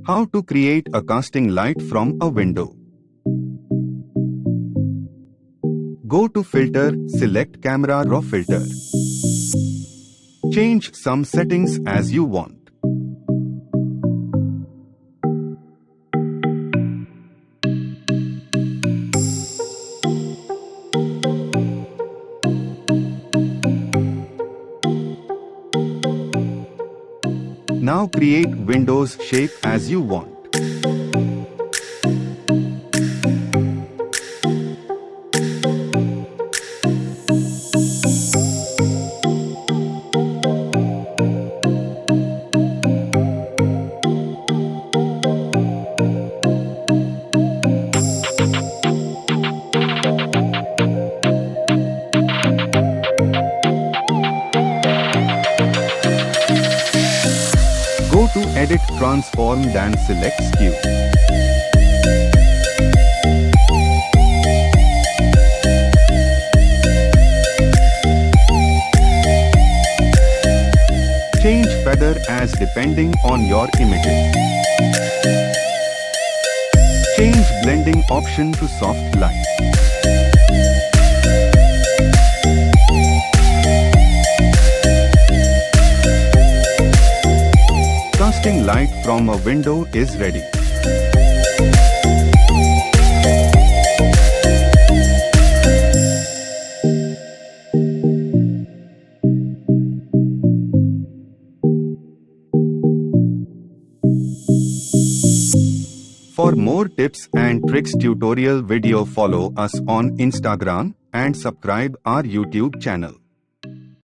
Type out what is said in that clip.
How to create a casting light from a window. Go to Filter, select Camera Raw Filter. Change some settings as you want. Now create window's shape as you want. Go to Edit Transform, then select Skew. Change feather as depending on your images. Change blending option to soft light. Casting light from a window is ready. For more tips and tricks tutorial video, follow us on Instagram and subscribe our YouTube channel.